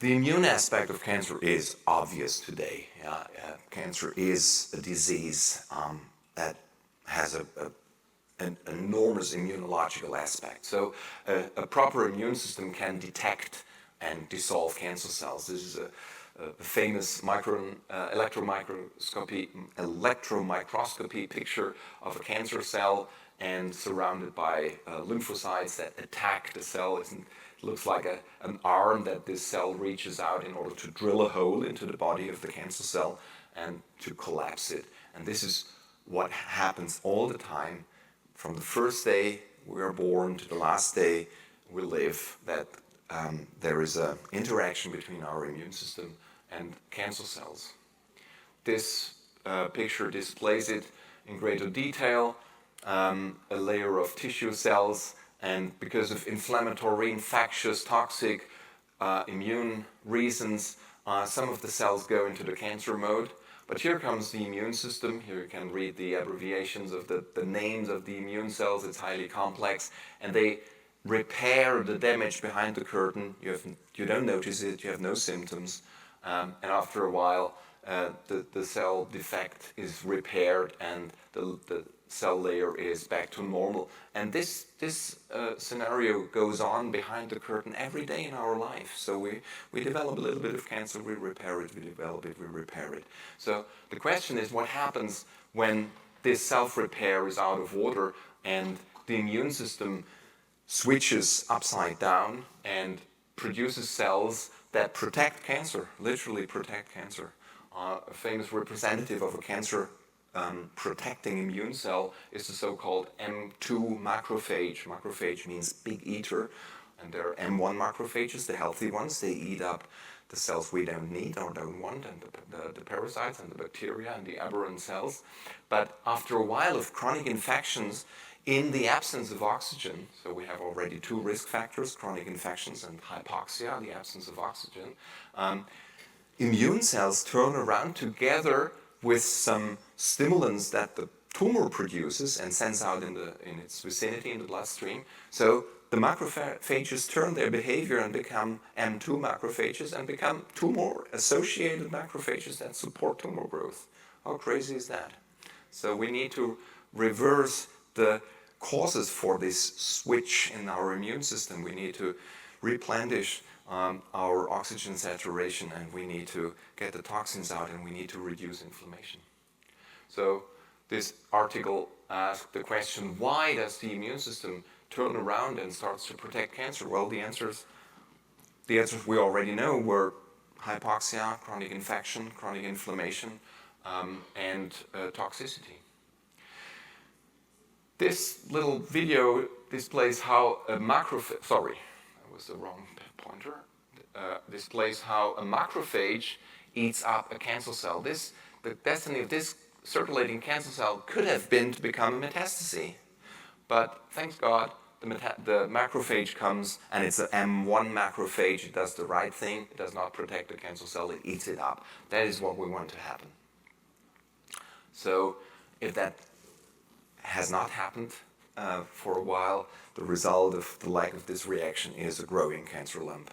The immune aspect of cancer is obvious today. Cancer is a disease that has an enormous immunological aspect. So a proper immune system can detect and dissolve cancer cells. This is a famous electromicroscopy picture of a cancer cell and surrounded by lymphocytes that attack the cell. It looks like an arm that this cell reaches out in order to drill a hole into the body of the cancer cell and to collapse it. And this is what happens all the time from the first day we are born to the last day we live, that there is an interaction between our immune system and cancer cells. This picture displays it in greater detail, a layer of tissue cells, and because of inflammatory, infectious, toxic, immune reasons, some of the cells go into the cancer mode. But here comes the immune system. Here you can read the abbreviations of the names of the immune cells. It's highly complex, and they repair the damage behind the curtain. You don't notice it, you have no symptoms, and after a while the cell defect is repaired and the cell layer is back to normal. And this scenario goes on behind the curtain every day in our life. So we develop a little bit of cancer, we repair it, we develop it, we repair it. So the question is, what happens when this self-repair is out of order and the immune system switches upside down and produces cells that protect cancer, literally protect cancer. A famous representative of a cancer protecting immune cell is the so-called M2 macrophage. Macrophage means big eater, and there are M1 macrophages, the healthy ones. They eat up the cells we don't need or don't want, and the parasites and the bacteria and the aberrant cells. But after a while of chronic infections, in the absence of oxygen, so we have already two risk factors, chronic infections and hypoxia, the absence of oxygen, immune cells turn around together with some stimulants that the tumor produces and sends out in its vicinity in the bloodstream. So the macrophages turn their behavior and become M2 macrophages and become tumor-associated macrophages that support tumor growth. How crazy is that? So we need to reverse the causes for this switch in our immune system. We need to replenish our oxygen saturation, and we need to get the toxins out, and we need to reduce inflammation. So this article asked the question, why does the immune system turn around and starts to protect cancer? Well, the answers we already know were hypoxia, chronic infection, chronic inflammation, and toxicity. This little video displays how a macrophage, sorry, that was the wrong pointer, displays how a macrophage eats up a cancer cell. The destiny of this circulating cancer cell could have been to become a metastasis. But thanks God, the macrophage comes, and it's an M1 macrophage. It does the right thing. It does not protect the cancer cell. It eats it up. That is what we want to happen. So if that has not happened for a while, the result of the lack of this reaction is a growing cancer lump.